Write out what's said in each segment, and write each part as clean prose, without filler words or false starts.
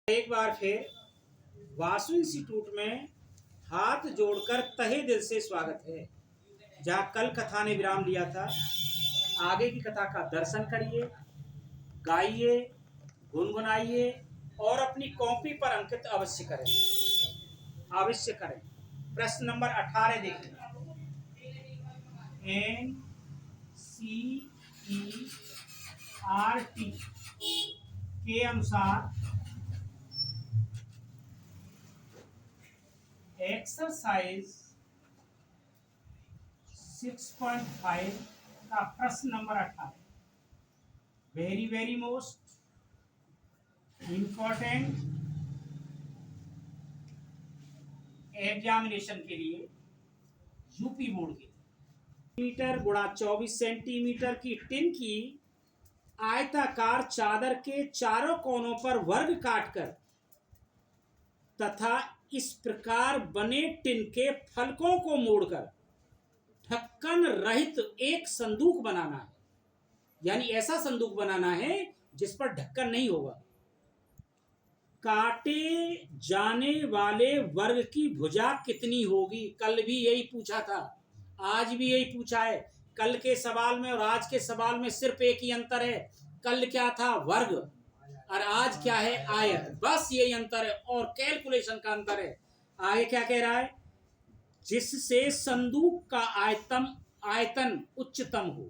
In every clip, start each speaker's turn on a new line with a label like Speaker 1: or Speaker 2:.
Speaker 1: एक बार फिर वासु इंस्टीट्यूट में हाथ जोड़कर तहे दिल से स्वागत है। जहाँ कल कथा ने विराम लिया था, आगे की कथा का दर्शन करिए, गाइए, गुनगुनाइए और अपनी कॉपी पर अंकित अवश्य करें। प्रश्न नंबर 18 देखिए। NCERT के अनुसार एक्सरसाइज 6.5 का प्रश्न number 18 very most important examination के लिए यूपी बोर्ड के मीटर गुणा 24 सेंटीमीटर की टिन की आयताकार चादर के चारों कोनों पर वर्ग काटकर तथा इस प्रकार बने टिन के फलकों को मोड़कर ढक्कन रहित एक संदूक बनाना है। यानी ऐसा संदूक बनाना है जिस पर ढक्कन नहीं होगा। काटे जाने वाले वर्ग की भुजा कितनी होगी? कल भी यही पूछा था, आज भी यही पूछा है। कल के सवाल में और आज के सवाल में सिर्फ एक ही अंतर है। कल क्या था? वर्ग, और आज क्या है? आयत। बस यही अंतर है और कैलकुलेशन का अंतर है। आगे क्या कह रहा है? जिससे संदूक का आयतन उच्चतम हो।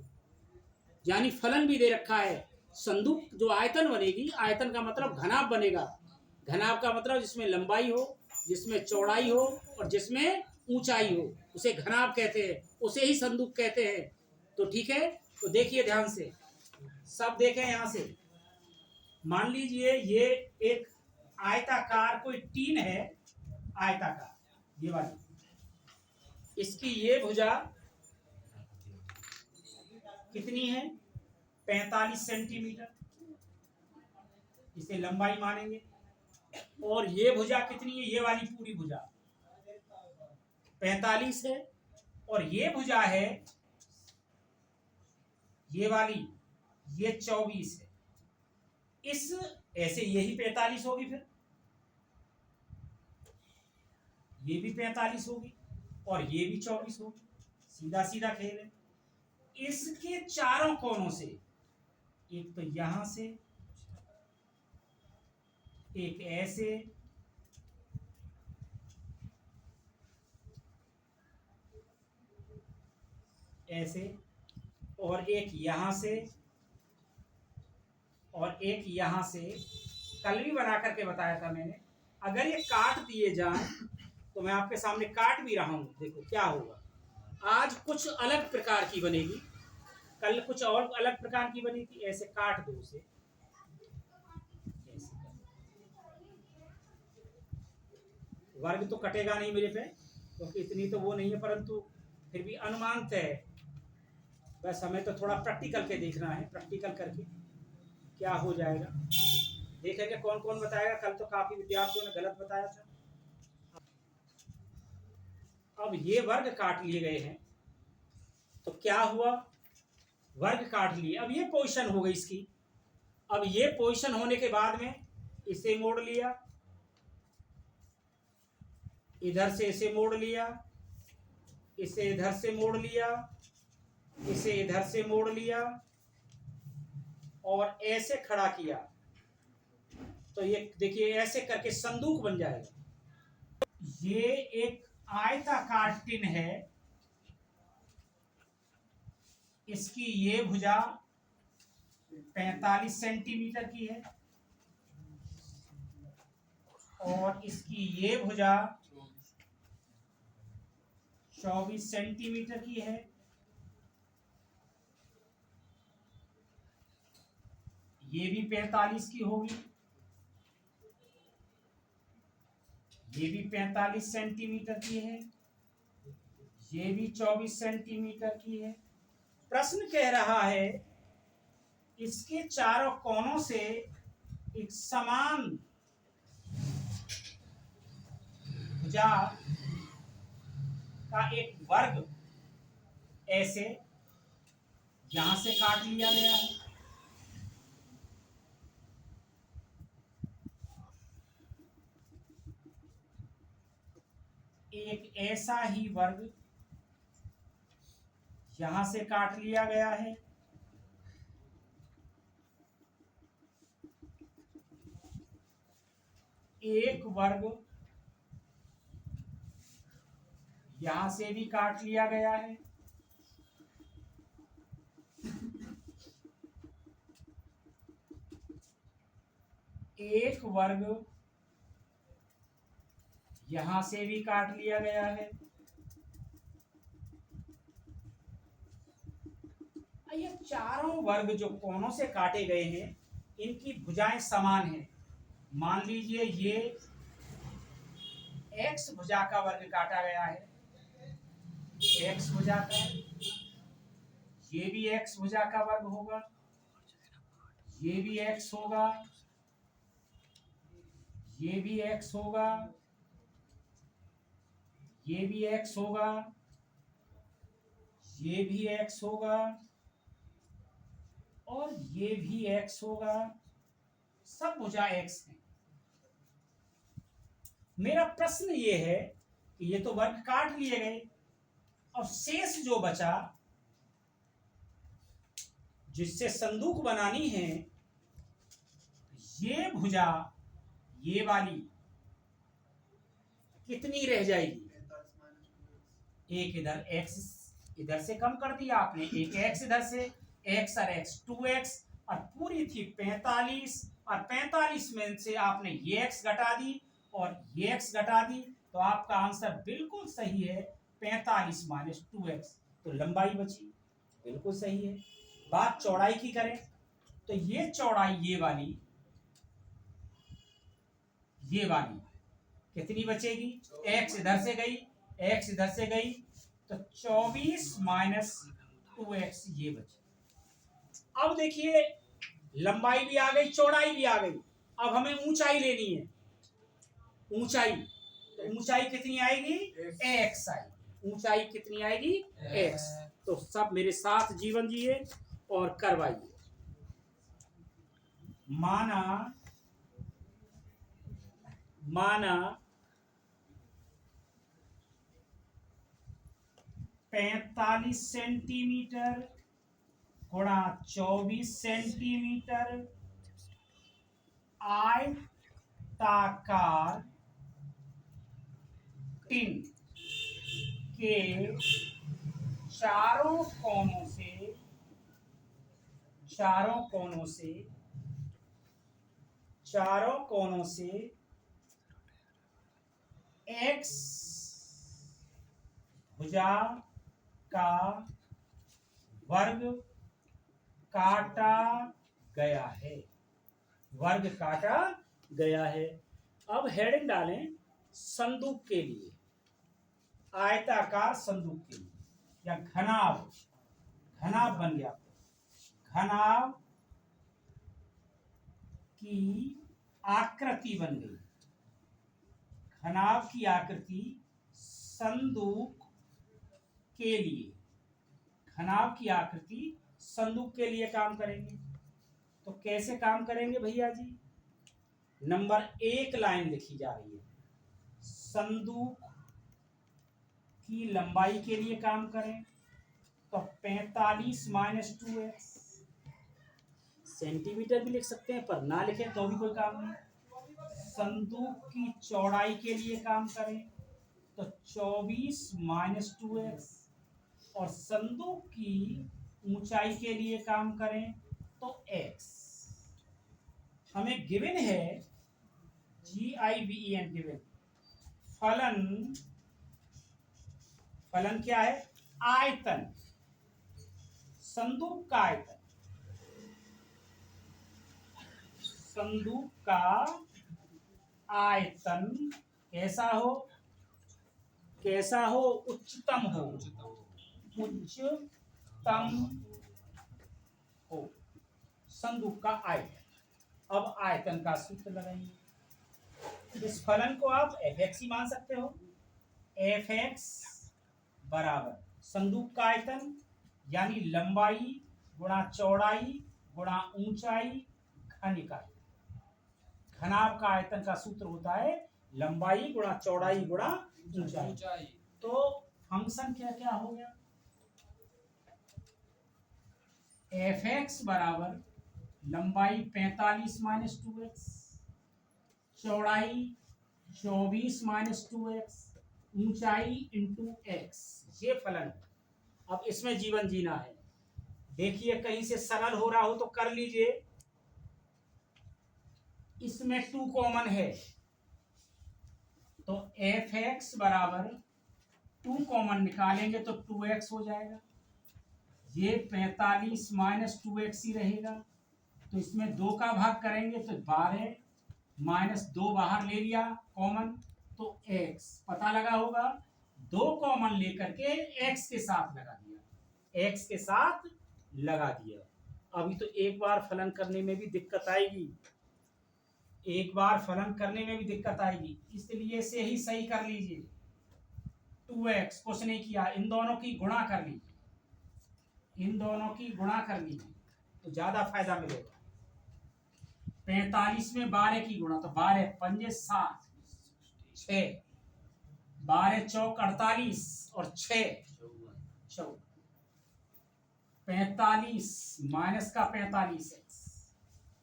Speaker 1: यानी फलन भी दे रखा है। संदूक जो आयतन बनेगी, आयतन का मतलब घनाभ बनेगा। घनाभ का मतलब जिसमें लंबाई हो, जिसमें चौड़ाई हो और जिसमें ऊंचाई हो, उसे घनाभ कहते हैं, उसे ही संदूक कहते हैं। तो ठीक है, तो देखिए ध्यान से, सब देखें यहां से। मान लीजिए ये एक आयताकार कोई टीन है, आयताकार ये वाली। इसकी ये भुजा कितनी है? 45 सेंटीमीटर, इसे लंबाई मानेंगे। और ये भुजा कितनी है? ये वाली पूरी भुजा 45 है। और ये भुजा है ये वाली, ये 24 है। इस ऐसे यही 45 होगी, फिर ये भी 45 होगी और ये भी 24 होगी। सीधा सीधा खेल है। इसके चारों कोनों से, एक तो यहां से, एक ऐसे, ऐसे, और एक यहां से और एक यहां से। कल भी बना करके बताया था मैंने। अगर ये काट दिए जाएं तो मैं आपके सामने काट भी रहा हूं, देखो क्या होगा। आज कुछ अलग प्रकार की बनेगी, कल कुछ और अलग प्रकार की बनी थी। ऐसे काट दो उसे, ऐसे वर्ग तो कटेगा नहीं मेरे पे, क्योंकि इतनी तो वो नहीं है, परंतु फिर भी अनुमान है। बस हमें तो थोड़ा प्रैक्टिकल के देखना है। प्रैक्टिकल करके क्या हो जाएगा देखेंगे, कौन कौन बताएगा। कल तो काफी विद्यार्थियों ने गलत बताया था। अब ये वर्ग काट लिए गए हैं, तो क्या हुआ? वर्ग काट लिए। अब ये पोजीशन हो गई इसकी। अब ये पोजीशन होने के बाद में इसे मोड़ लिया, इधर से इसे मोड़ लिया, इसे इधर से मोड़ लिया, इसे इधर से मोड़ लिया और ऐसे खड़ा किया। तो ये देखिए ऐसे करके संदूक बन जाएगा। ये एक आयताकार टिन है। इसकी ये भुजा 45 सेंटीमीटर की है और इसकी ये भुजा 24 सेंटीमीटर की है। ये भी 45 की होगी, ये भी 45 सेंटीमीटर की है, ये भी 24 सेंटीमीटर की है। प्रश्न कह रहा है इसके चारों कोनों से एक समान भुजा का एक वर्ग ऐसे यहां से काट लिया गया है। एक ऐसा ही वर्ग यहां से काट लिया गया है, एक वर्ग यहां से भी काट लिया गया है, एक वर्ग यहां से भी काट लिया गया है। ये चारों वर्ग जो कोनों से काटे गए हैं इनकी भुजाएं समान हैं। मान लीजिए ये एक्स भुजा का वर्ग काटा गया है, एक्स भुजा का, ये भी एक्स भुजा का वर्ग होगा, ये भी एक्स होगा, ये भी एक्स होगा, ये भी एक्स होगा, ये भी एक्स होगा और ये भी एक्स होगा। सब भुजा एक्स है। मेरा प्रश्न ये है कि ये तो वर्ग काट लिए गए और शेष जो बचा जिससे संदूक बनानी है, ये भुजा ये वाली कितनी रह जाएगी? एक इधर एक्स इधर से कम कर दिया आपने, एक एक्स इधर से, एक्स और एक्स 2x और पूरी थी 45 और 45 में से आपने ये x घटा दी और ये x घटा दी, तो आपका आंसर बिल्कुल सही है 45 माइनस 2x। तो लंबाई बची, बिल्कुल सही है। बात चौड़ाई की करें तो ये चौड़ाई ये वाली कितनी बचेगी? x इधर से गई, x इधर से गई, तो 24 माइनस 2x ये बची। अब देखिए लंबाई भी आ गई, चौड़ाई भी आ गई। अब हमें ऊंचाई लेनी है, ऊंचाई, तो ऊंचाई कितनी आएगी? x आई। ऊंचाई कितनी आएगी? x। तो सब मेरे साथ जीवन जिए और करवाइए। माना 45 सेंटीमीटर गुणा 24 सेंटीमीटर आयताकार टिन के चारों कोनों से x भुजा का वर्ग काटा गया है, वर्ग काटा गया है। अब हेडिंग डालें संदूक के लिए, आयताकार संदूक के लिए, या घनाभ बन गया। घनाभ की आकृति बन गई, घनाभ की आकृति संदूक के लिए, घनाभ की आकृति संदूक के लिए काम करेंगे। तो कैसे काम करेंगे भैया जी? नंबर 1 लाइन लिखी जा रही है, संदूक की लंबाई के लिए काम करें तो 45 माइनस 2x, सेंटीमीटर भी लिख सकते हैं पर ना लिखें तो भी कोई काम नहीं। संदूक की चौड़ाई के लिए काम करें तो 24 माइनस 2x, और संदूक की ऊंचाई के लिए काम करें तो x। हमें गिवन है GIVEN गिवन, फलन क्या है? आयतन, संदूक का आयतन, संदूक का आयतन कैसा हो? उच्चतम हो, संदूक का आयतन। अब आयतन का सूत्र लगाएंगे। इस फलन को आप fx ही मान सकते हो, fx बराबर संदूक का आयतन यानी लंबाई गुणा चौड़ाई गुणा ऊंचाई घन इकाई। घनाभ का आयतन का सूत्र होता है लंबाई गुणा चौड़ाई गुणा ऊंचाई। तो फंक्शन क्या क्या हो गया, एफ एक्स बराबर लंबाई 45 माइनस 2x, चौड़ाई 24 माइनस 2x, ऊंचाई इंटू एक्स, ये फलन। अब इसमें जीवन जीना है। देखिए कहीं से सरल हो रहा हो तो कर लीजिए, इसमें 2 कॉमन है तो एफ एक्स बराबर 2 कॉमन निकालेंगे तो 2x हो जाएगा। ये 45 माइनस 2x ही रहेगा, तो इसमें 2 का भाग करेंगे तो 12 माइनस 2 बाहर ले लिया कॉमन तो x पता लगा होगा। 2 कॉमन लेकर के x के साथ लगा दिया, x के साथ लगा दिया। अभी तो एक बार फलन करने में भी दिक्कत आएगी, एक बार फलन करने में भी दिक्कत आएगी, इसलिए से ही सही कर लीजिए। 2x कुछ नहीं किया, इन दोनों की गुणा कर लीजिए, इन दोनों की गुणा कर लीजिए तो ज्यादा फायदा मिलेगा। 45 में 12 की गुणा तो 12 पंजे 7, 6, 12 चौक 48 और 6 14। 45 माइनस का 45x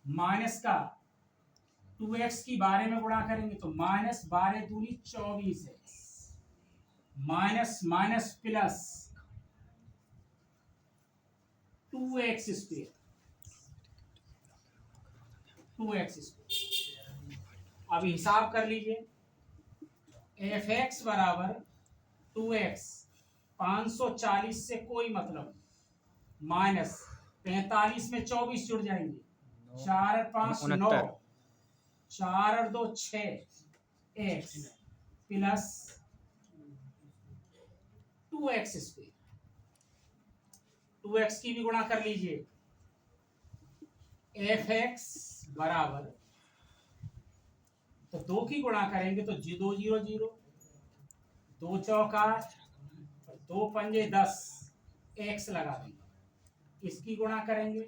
Speaker 1: माइनस का 2x की 12 में गुणा करेंगे तो माइनस 12 दूनी 24x minus minus plus 2x square, 2x square. अब हिसाब कर लीजिए, एफ एक्स बराबर 2x, 540 से कोई मतलब माइनस 45 में 24 जुड़ जाएंगे, 4 और 5 9, 4 और 2 6 x plus 2x square. 2x की भी गुणा कर लीजिए, एफ एक्स बराबर तो 2 की गुणा करेंगे तो 2 0 0, 2 चौक 8, 2 पंजे 10, x लगा देंगे। इसकी गुणा करेंगे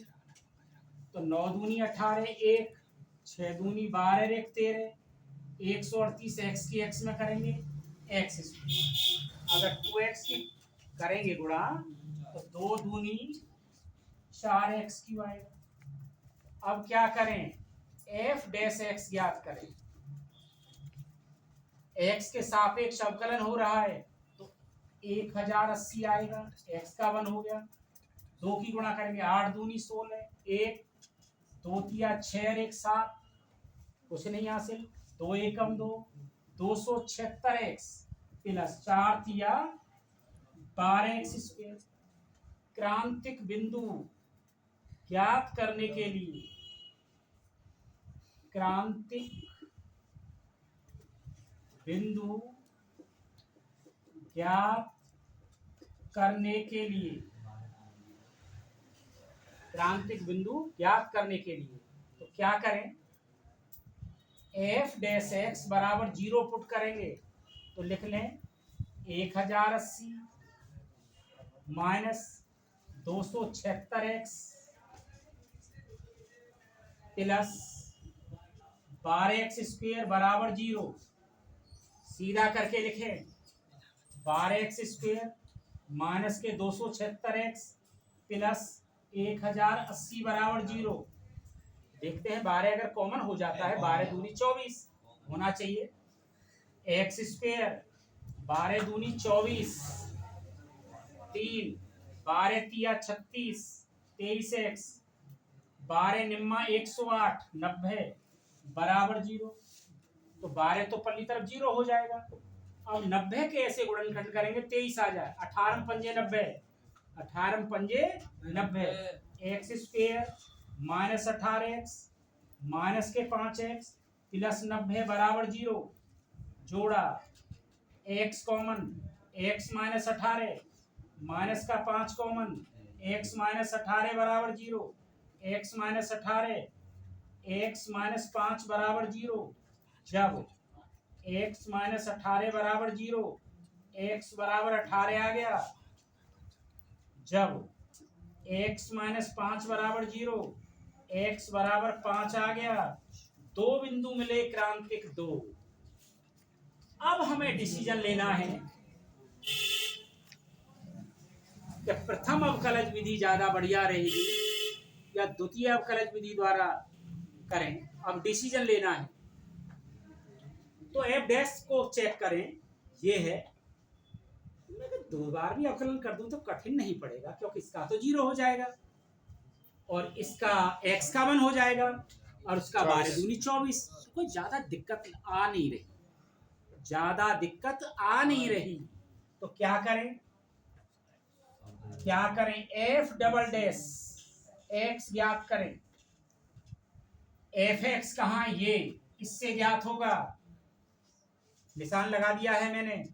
Speaker 1: तो 9 दूनी 18, 1 6 दूनी 12 1 13, 138 x की x में करेंगे x स्क्वायर। अगर 2x की करेंगे गुणा तो 2 दूनी 4x क्यों आएगा। अब क्या करें, f डैश x ज्ञात करें, x के सापेक्ष अवकलन हो रहा है तो 1080 आएगा, x का 1 हो गया। 2 की गुणा करेंगे 8 दूनी 16, 1 2 तिया 6 और 1 7, कुछ नहीं हासिल, 2 एकम 2, 276x प्लस 4 तिया 12x स्क्वायर। क्रांतिक बिंदु ज्ञात करने के लिए, क्रांतिक बिंदु ज्ञात करने के लिए, क्रांतिक बिंदु ज्ञात करने के लिए तो क्या करें, एफ डैश एक्स बराबर 0 पुट करेंगे तो लिख लें 1080 minus 276x plus 12x square बराबर 0। सीधा करके लिखें 12x स्क्वायर माइनस के 276x प्लस 1080 बराबर 0। देखते हैं 12 अगर कॉमन हो जाता है, 12 दूनी 24 होना चाहिए, एक्स स्क्वायर 12 दूनी 24, 3 12 तिया 36, 23x 12 निम्मा 108 90 बराबर 0। तो 12 तो पल्ली तरफ 0 हो जाएगा। अब 90 के ऐसे गुणनखंड करेंगे 23 आ जाए, 18 पंजे 90, 18 पंजे 90, x square minus 18x minus के 5x प्लस 90 बराबर 0। जोड़ा x common, x minus 18 minus का 5 कॉमन, x माइनस 18 बराबर 0, x माइनस 18 x माइनस 5 बराबर 0। जब x माइनस 18 बराबर 0, x बराबर 18 आ गया, जब x माइनस 5 बराबर 0, x बराबर 5 आ गया, दो बिंदु मिले क्रांतिक 2, अब हमें डिसीजन लेना है कि प्रथम अवकलज विधि ज्यादा बढ़िया रहेगी या द्वितीय अवकलज विधि द्वारा करें। अब डिसीजन लेना है तो एफ डैश को चेक करें, ये है। मैं 2 बार भी अवकलन कर दूं तो कठिन नहीं पड़ेगा, क्योंकि इसका तो 0 हो जाएगा और इसका x का 1 हो जाएगा और उसका 12 दूनी 24। कोई ज्यादा दिक्कत आ नहीं रही, ज्यादा दिक्कत आ नहीं रही। तो क्या करें, एफ डबल डैश एक्स ज्ञात करें। एफ एक्स कहाँ, ये इससे ज्ञात होगा, निशान लगा दिया है मैंने।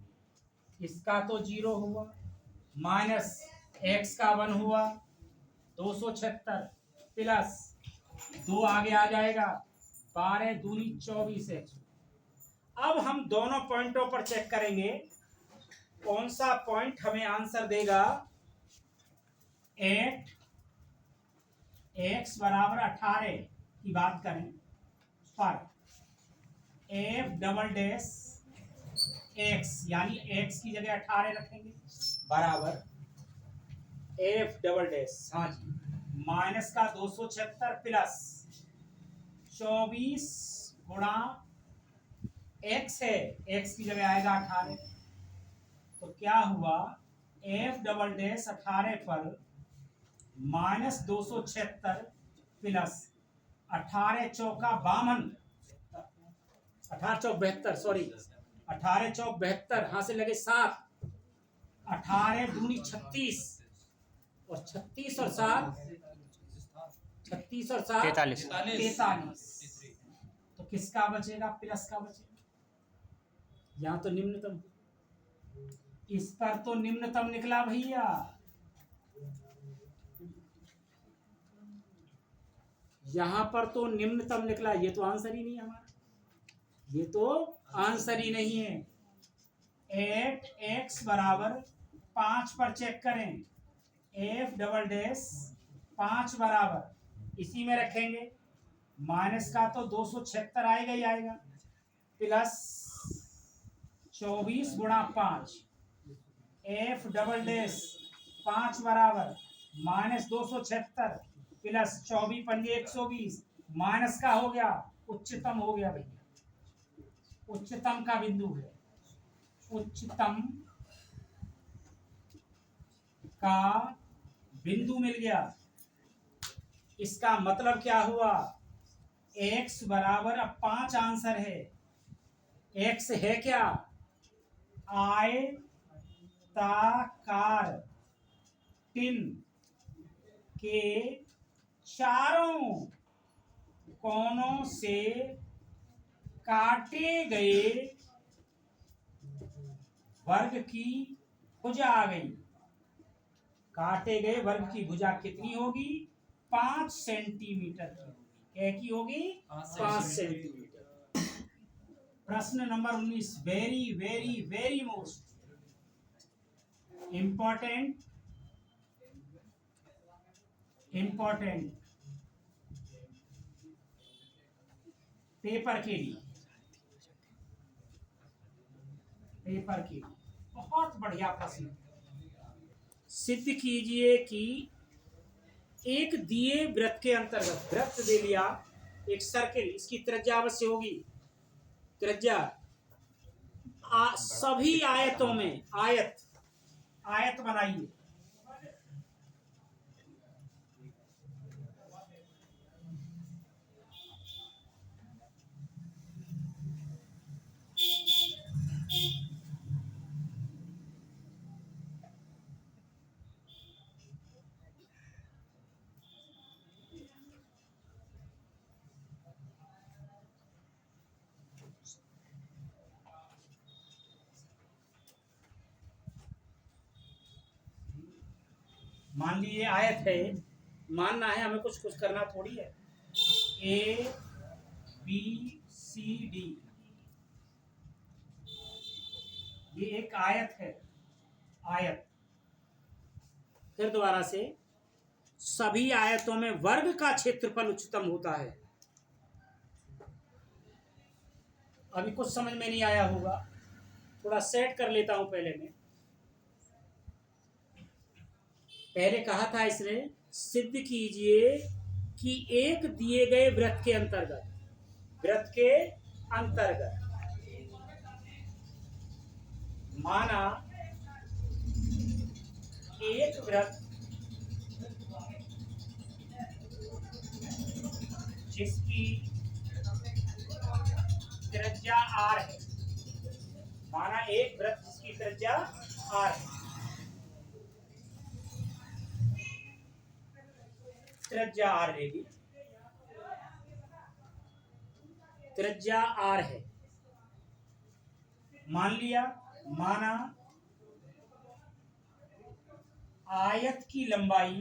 Speaker 1: इसका तो 0 हुआ, माइनस एक्स का 1 हुआ 276 प्लस 2 आगे आ जाएगा 12 दूनी 24 एक्स। अब हम दोनों पॉइंटों पर चेक करेंगे कौन सा पॉइंट हमें आंसर देगा। 8 एक्स बराबर 18 की बात करें पर एफ डबल डैश एक्स यानी एक्स की जगह 18 रखेंगे बराबर एफ डबल डैश, हाँ जी, माइनस का 276 प्लस 24 गुणा एक्स है, एक्स की जगह आएगा 18। तो क्या हुआ, एफ डबल डैश 18 पर माइनस 276 प्लस 18 चौका 52, 18 चौक 72, सॉरी 18 चौक 72, हाँ से लगे 7, 18 दूनी 36 और 36 और 7 43। तो किसका बचेगा, प्लस का बचेगा। यहाँ तो निम्नतम, इस पर तो निम्नतम निकला भैया। यहां पर तो निम्नतम निकला, ये तो आंसर ही नहीं है हमारा, ये तो आंसर ही नहीं है। 8x बराबर 5 पर चेक करें, एफ डबल डैश 5 बराबर इसी में रखेंगे, माइनस का तो 276 आएगा ही आएगा प्लस 24 गुणा 5, एफ डबल डैश 5 बराबर माइनस 276 प्लस 24 पंजे 120, माइनस का हो गया उच्चतम हो गया भैया, उच्चतम का बिंदु है, उच्चतम का बिंदु मिल गया। इसका मतलब क्या हुआ, x बराबर, अब 5 आंसर है, x है क्या, आयताकार टिन के चारों कोनों से काटे गए वर्ग की भुजा आ गई। काटे गए वर्ग की भुजा कितनी होगी, 5 सेंटीमीटर की होगी। क्या की होगी, 5 सेंटीमीटर। प्रश्न number 19, very very very most important paper के लिए, बहुत बढ़िया प्रश्न। सिद्ध कीजिए कि एक दिए वृत्त के अंतर्गत, वृत्त दे लिया एक सर्किल, इसकी त्रिज्या अवश्य होगी, त्रिज्या सभी आयतों में आयत बनाइए। मान लीजिए आयत है, मानना है हमें, कुछ करना थोड़ी है। ए बी सी डी, ये एक आयत है, आयत। फिर दोबारा से, सभी आयतों में वर्ग का क्षेत्रफल उच्चतम होता है। अभी कुछ समझ में नहीं आया होगा, थोड़ा सेट कर लेता हूं पहले मैं। पहले कहा था इसने, सिद्ध कीजिए कि एक दिए गए वृत्त के अंतर्गत माना एक वृत्त जिसकी त्रिज्या r है, माना एक वृत्त जिसकी त्रिज्या r है, त्रिज्या r रहेगी, त्रिज्या r है, मान लिया, माना आयत की लंबाई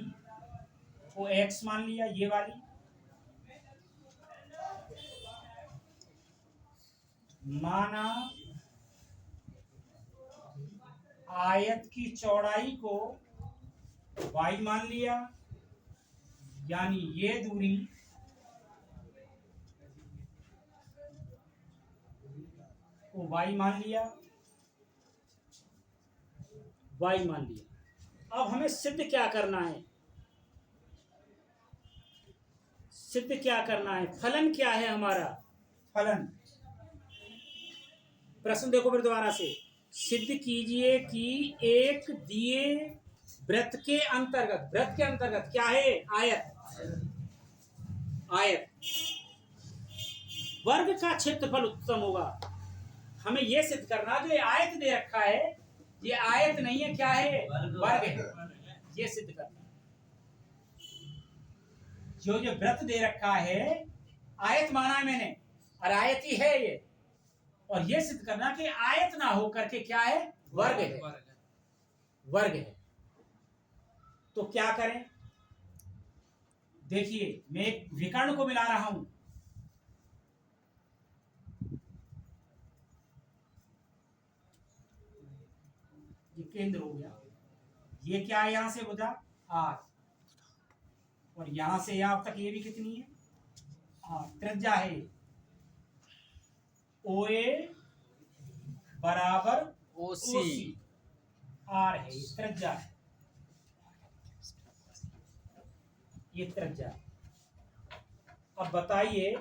Speaker 1: को x मान लिया, ये वाली, माना आयत की चौड़ाई को y मान लिया, यानी ये दूरी को y मान लिया, y मान लिया। अब हमें सिद्ध क्या करना है, सिद्ध क्या करना है, फलन क्या है हमारा, फलन। प्रश्न देखो फिर दोबारा से, सिद्ध कीजिए कि एक दिए वृत्त के अंतर्गत क्या है, आयत, आयत वर्ग का क्षेत्रफल उत्तम होगा। हमें यह सिद्ध करना, जो आयत दे रखा है ये आयत नहीं है, क्या है, वर्ग है, ये सिद्ध करना। जो वृत्त दे रखा है आयत माना है मैंने, और आयत ही है ये, और ये सिद्ध करना कि आयत ना हो करके क्या है, वर्ग है, वर्ग है। तो क्या करें, देखिए मैं एक विकर्ण को मिला रहा हूं, ये केंद्र हो गया, ये क्या है, यहां से बुझा r, और यहां से यहां तक ये भी कितनी है, त्रिज्या है OA बराबर OC, r है, ये त्रिज्या है, ये त्रिज्या। अब बताइए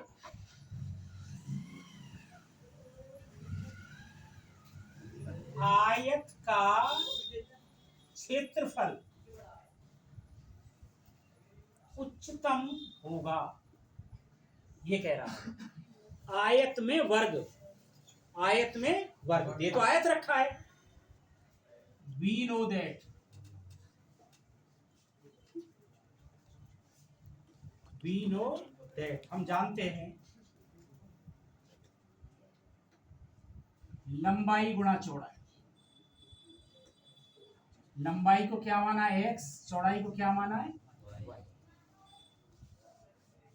Speaker 1: आयत का क्षेत्रफल उच्चतम होगा, ये कह रहा है। आयत में वर्ग, आयत में वर्ग, ये तो आयत रखा है, we know that, we know that, हम जानते हैं लंबाई गुणा चौड़ाई, लंबाई को क्या माना है x, चौड़ाई को क्या माना है y,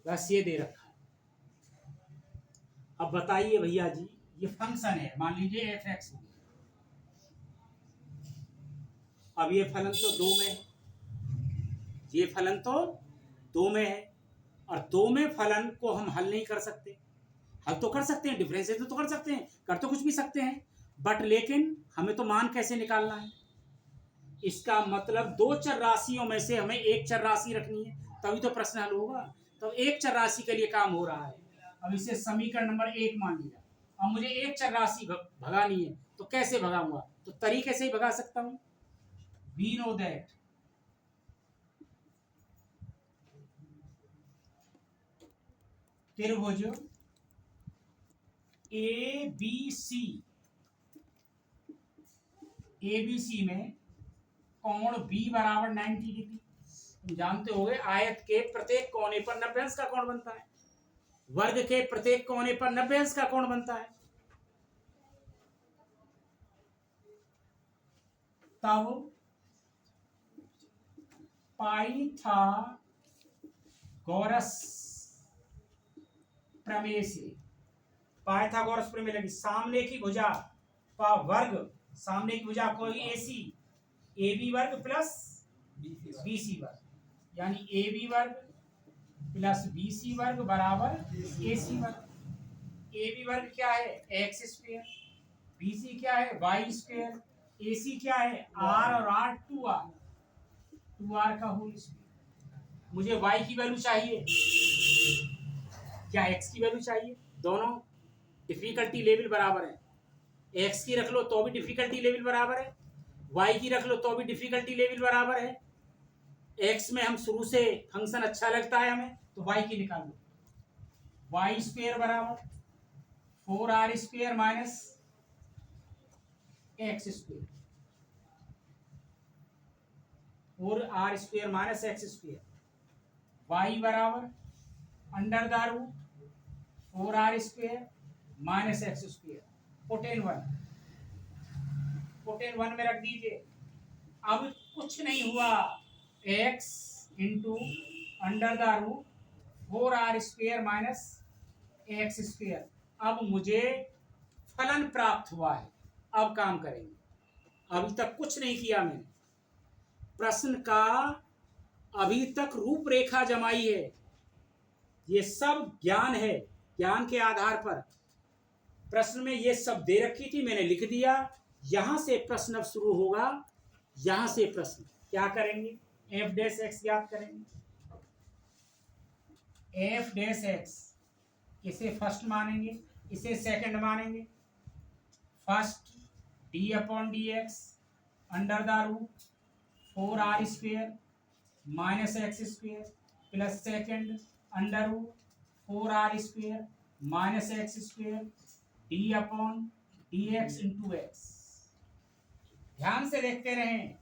Speaker 1: बस ये दे रखा है। अब बताइए भैया जी, ये फंक्शन है, मान लीजिए f(x), अब ये फलन तो दो में है, ये फलन तो दो में है, और दो में फलन को हम हल नहीं कर सकते, हल तो कर सकते हैं, डिफरेंशिएट तो कर सकते हैं, कर तो कुछ भी सकते हैं, बट लेकिन हमें तो मान कैसे निकालना है। इसका मतलब दो चर राशियों में से हमें एक चर राशि रखनी है, तभी तो प्रश्न हल होगा। तो एक चर राशि के लिए काम हो रहा है। अब इसे समीकरण नंबर 1 मान लिया, अब मुझे एक चर राशि भगानी है, तो कैसे भगाऊंगा, तो तरीके से ही भगा सकता हूं। We know that त्रिभुज ABC में कोण B बराबर 90 डिग्री, तुम जानते होगे आयत के प्रत्येक कोने पर 90 अंश का कोण बनता है, वर्ग के प्रत्येक कोने पर 90 अंश का कोण बनता है। तब पाइथागोरस प्रमेय से, पाइथागोरस प्रमेय लगी, सामने की भुजा का वर्ग, सामने की भुजा कोई AC, AB वर्ग प्लस BC वर्ग, यानी AB वर्ग प्लस BC वर्ग बराबर AC वर्ग। AB वर्ग क्या है, x स्क्वायर, BC क्या है वाई स्क्वायर, AC क्या है R और R 2R का होल स्क्वायर। मुझे y की वैल्यू चाहिए, क्या x की वैल्यू चाहिए? दोनों डिफिकल्टी लेवल बराबर है, x की रख लो तो भी डिफिकल्टी लेवल बराबर है, y की रख लो तो भी डिफिकल्टी लेवल बराबर है। x में हम शुरू से फंक्शन अच्छा लगता है हमें, तो y की निकाल लो। वाई स्क्वायर बराबर 4R square minus x square, 4R square minus x square, y बराबर under the root 4R square minus x square, पोटेन वन में रख दीजिए। अब कुछ नहीं हुआ, x into under the root 4R square minus x square. अब मुझे फलन प्राप्त हुआ है, अब काम करेंगे। अभी तक कुछ नहीं किया मैंने, प्रश्न का अभी तक रूपरेखा जमाई है, ये सब ज्ञान है, ज्ञान के आधार पर प्रश्न में ये सब दे रखी थी, मैंने लिख दिया। यहां से प्रश्न अब शुरू होगा, यहां से प्रश्न क्या करेंगे, एफ डैश एक्स ज्ञात करेंगे। एफ डैश एक्स इसे फर्स्ट मानेंगे, इसे सेकंड मानेंगे। First d upon d x under the root 4R square minus x square plus second under root 4R square minus x square d upon d x into x. ध्यान से देखते रहें,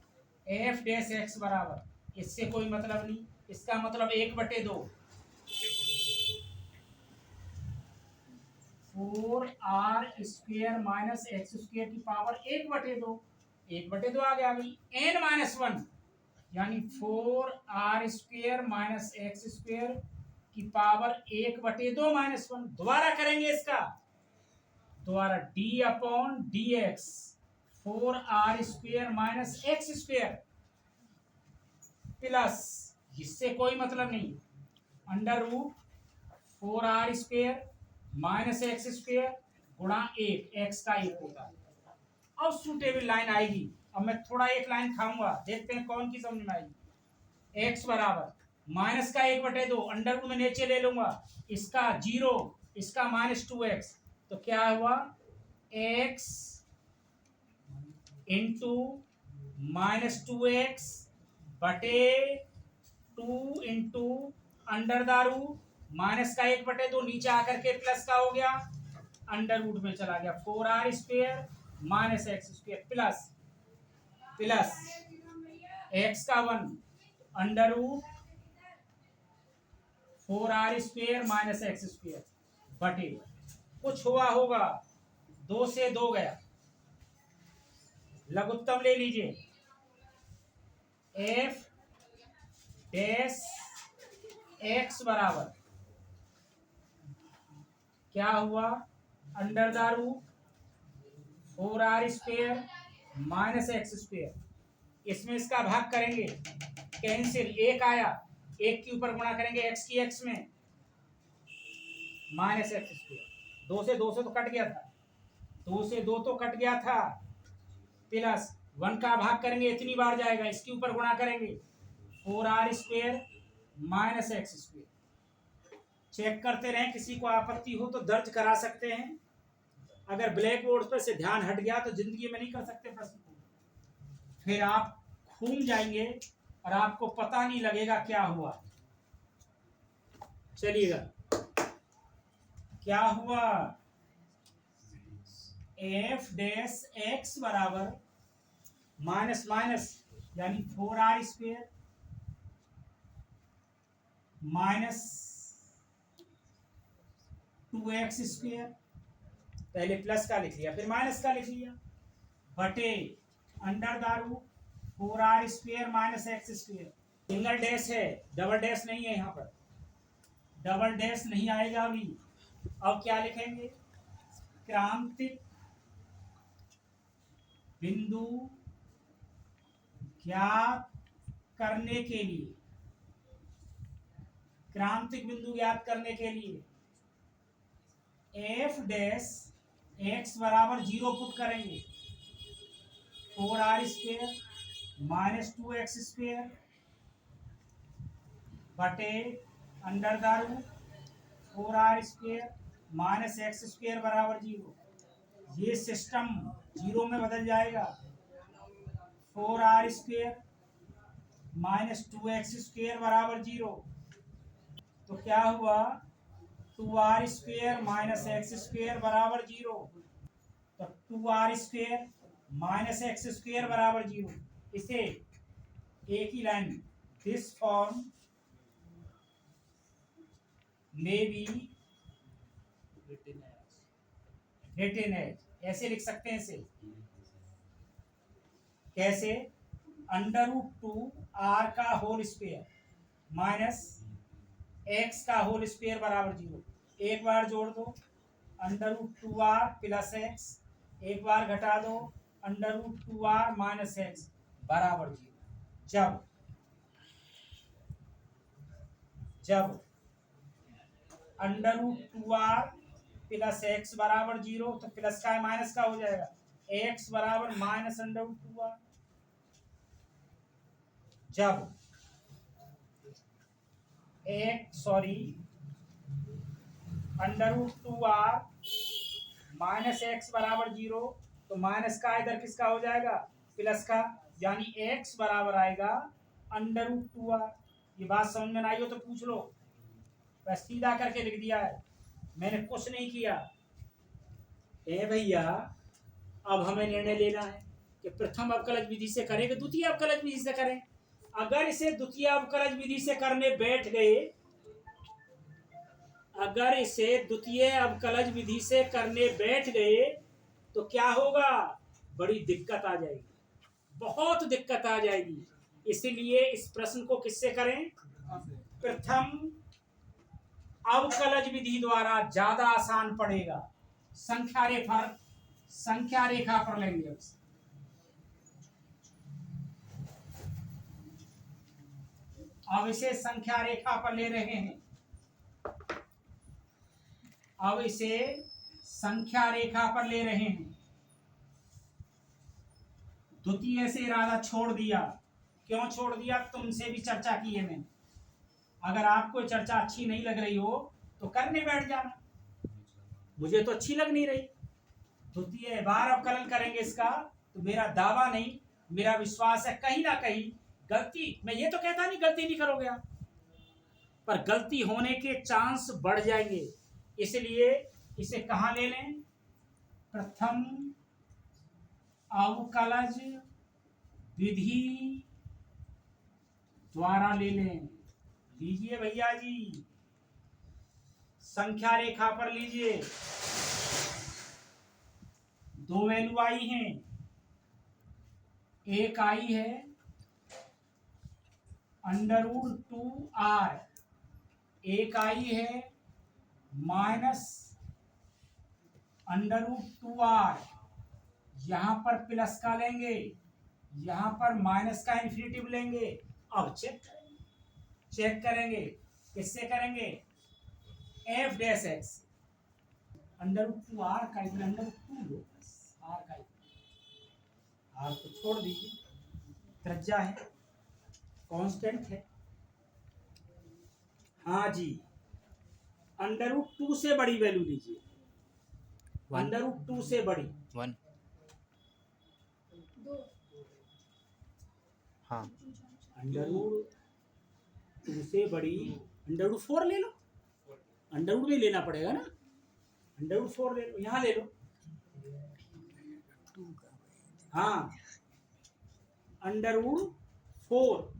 Speaker 1: F dash x बराबर, इससे कोई मतलब नहीं, इसका मतलब 1/2 4R square minus x square की पावर 1/2, 1/2 आ गया भाई, n-1 यानी 4R square minus x square की पावर 1/2 माइनस 1। दोबारा करेंगे इसका, दोबारा d upon d x 4R square minus x square plus, इससे कोई मतलब नहीं, under root 4R square minus x square गुणा 1, एक्स का 1 होता है। अब सूटेबल लाइन आएगी, अब मैं थोड़ा एक लाइन खाऊंगा, देखते हैं कौन की समझ में आएगी। एक्स बराबर माइनस का 1/2, अंडर रूट में नीचे ले लूंगा, इसका 0, इसका -2x, तो क्या हुआ x इंटू -2x बटे 2 into under the root minus का 1/2 नीचे आकर के प्लस का हो गया, अंडर रूट में चला गया 4R square minus x square plus plus x का 1 under root 4R square minus x square बटे, कुछ हुआ होगा, 2 से 2 गया, लघुत्तम ले लीजिए, एफ डैश एक्स बराबर क्या हुआ, under the root 4R square minus x square, इसमें इसका भाग करेंगे, कैंसिल, एक आया, एक के ऊपर गुणा करेंगे एक्स की एक्स में माइनस एक्स स्क्वायर, 2 से 2 से तो कट गया था, 2 से 2 तो कट गया था, प्लस 1 का भाग करेंगे इतनी बार जाएगा, इसके ऊपर गुणा करेंगे 4R square minus x square. Check करते रहें, किसी को आपत्ति हो तो दर्ज करा सकते हैं, अगर ब्लैक बोर्ड पर से ध्यान हट गया तो जिंदगी में नहीं कर सकते प्रश्न को, फिर आप घूम जाएंगे और आपको पता नहीं लगेगा क्या हुआ। चलिएगा, क्या हुआ, एफ डैश एक्स बराबर माइनस माइनस यानी 4R square minus 2x square, पहले प्लस का लिख लिया फिर माइनस का लिख लिया, बटे under the root 4R square minus x square. Single dash है, डबल डैश नहीं है, यहाँ पर डबल डैश नहीं आएगा अभी। अब क्या लिखेंगे, क्रांतिक बिंदु ज्ञात करने के लिए, क्रांतिक बिंदु ज्ञात करने के लिए एफ डैश x बराबर 0 पुट करेंगे, 4r² माइनस 2x² बटे under the root 4r² minus x² बराबर 0। ये सिस्टम 0 में बदल जाएगा। 4r² माइनस 2x² बराबर 0। तो क्या हुआ, 2r² माइनस x² बराबर 0। तो 2r² माइनस x² बराबर 0। इसे एक ही line, this form may be written as, ऐसे लिख सकते हैं इसे। कैसे, अंडर रूट 2 r का होल स्क्वायर माइनस x का होल स्क्वायर बराबर 0। एक बार जोड़ दो under root 2r plus x, एक बार घटा दो under root 2r minus x बराबर 0। जब under root 2r plus x बराबर 0, तो प्लस का माइनस का हो जाएगा, x बराबर माइनस अंडर रूट 2r। जब under root 2r minus x बराबर 0, तो माइनस का इधर किसका हो जाएगा, प्लस का, यानी x बराबर आएगा अंडर रूट 2r। ये बात समझ में आई हो तो पूछ लो, बस सीधा करके लिख दिया है, मैंने कुछ नहीं किया। भैया अब हमें निर्णय लेना है कि प्रथम अवकलज विधि से करें कि द्वितीय अवकलज विधि से करें। अगर इसे द्वितीय अवकलज विधि से करने बैठ गए, अगर इसे द्वितीय अवकलज विधि से करने बैठ गए तो क्या होगा, बड़ी दिक्कत आ जाएगी, बहुत दिक्कत आ जाएगी। इसलिए इस प्रश्न को किससे करें, प्रथम अवकलज विधि द्वारा ज्यादा आसान पड़ेगा। संख्या रेखा पर लेंगे। अब इसे संख्या रेखा पर ले रहे हैं, अब इसे संख्या रेखा पर ले रहे हैं। द्वितीय से इरादा छोड़ दिया। क्यों छोड़ दिया, तुमसे भी चर्चा की है मैंने। अगर आपको चर्चा अच्छी नहीं लग रही हो तो करने बैठ जाना, मुझे तो अच्छी लग नहीं रही। द्वितीय बार अवकलन करेंगे इसका, तो मेरा दावा नहीं, मेरा विश्वास है कहीं ना कहीं गलती, मैं ये तो कहता नहीं गलती नहीं करोगे आप, पर गलती होने के चांस बढ़ जाएंगे। इसलिए इसे कहां ले लें, प्रथम अवकलज विधि द्वारा ले लें। लीजिए भैया जी, संख्या रेखा पर लीजिए, दो वैल्यू आई हैं, एक आई है अंडर रूट 2r, एक आई है माइनस अंडर रूट 2r। यहां पर प्लस का लेंगे, यहां पर माइनस का इन्फिनिटिव लेंगे। अब चेक करेंगे, किससे करेंगे, f dash x under root 2r का इक्वल अंडर रूट 2 लो, r का r को छोड़ दीजिए, त्रिज्या है, कांस्टेंट है। हाँ जी, अंडर रूट 2 से बड़ी वैल्यू लीजिए, अंडर रूट 2 से बड़ी
Speaker 2: 1। हाँ,
Speaker 1: अंडर रूट 2 से बड़ी अंडर रूट 4 ले लो, अंडर रूट में लेना पड़ेगा ना, अंडर रूट 4 ले लो, यहाँ ले लो। हाँ, अंडर रूट 4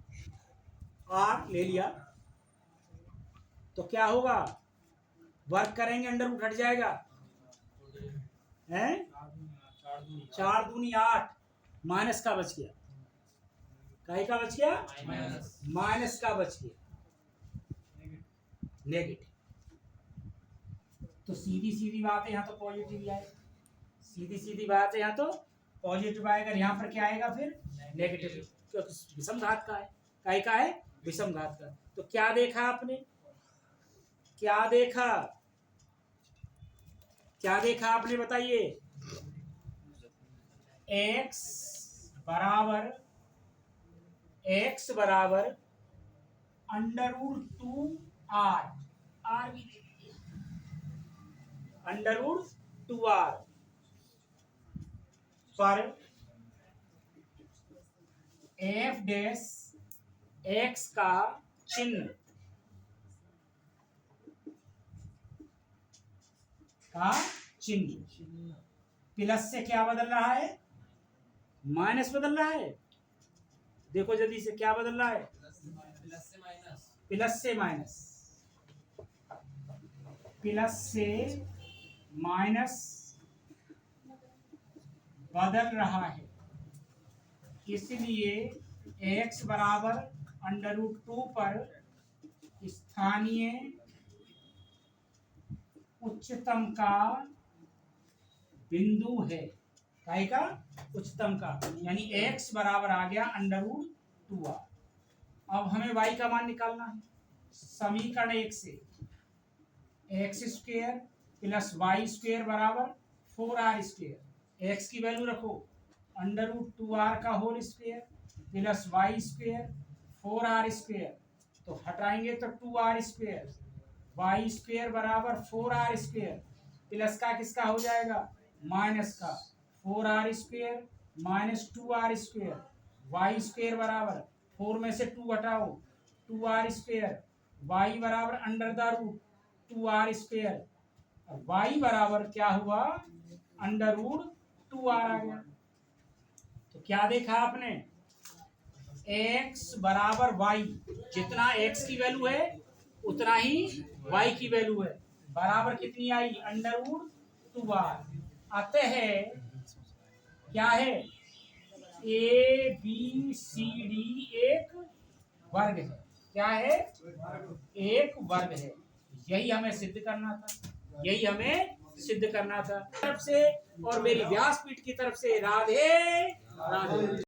Speaker 1: r ले लिया, तो क्या होगा, वर्क करेंगे अंडर रूट हट जाएगा, हैं 4 दूनी 8, माइनस का बच गया, काहे का बच गया, माइनस का बच गया, नेगेटिव। तो सीधी सीधी बात है, यहाँ तो पॉजिटिव आएगा, सीधी सीधी बात है, यहाँ तो पॉजिटिव आएगा, यहाँ पर क्या आएगा फिर नेगेटिव, क्योंकि विषम घात का है, काहे का है, विषम घात का। तो क्या देखा आपने, क्या देखा, क्या देखा आपने बताइए? x बराबर √2r, r भी दे दिया, √2r पर f डैश x का चिन्ह प्लस से क्या बदल रहा है? माइनस बदल रहा है। देखो जल्दी से, क्या बदल रहा है? प्लस से माइनस बदल रहा है। इसलिए x बराबर √2 पर स्थानीय उच्चतम का बिंदु है। काय का? उच्चतम का, यानी x बराबर आ गया √2r। अब हमें y का मान निकालना है। समीकरण 1 से x² प्लस y² बराबर 4r²। x की वैल्यू रखो √2r का whole square plus y² 4r², तो हटाएंगे तो 2r², y² बराबर 4r² प्लस का किसका हो जाएगा? माइनस का 4r² माइनस 2r², y² बराबर 4 में से 2 हटाओ 2r², y बराबर √2r², y बराबर क्या हुआ? √2r आ गया। तो क्या देखा आपने? x बराबर y, जितना x की वैल्यू है उतना ही y की वैल्यू है, बराबर कितनी आई? √2r। अतः क्या है? ए बी सी डी एक वर्ग है। क्या है? एक वर्ग है। यही हमें सिद्ध करना था। तरफ से और मेरी व्यासपीठ की तरफ से राधे राधे।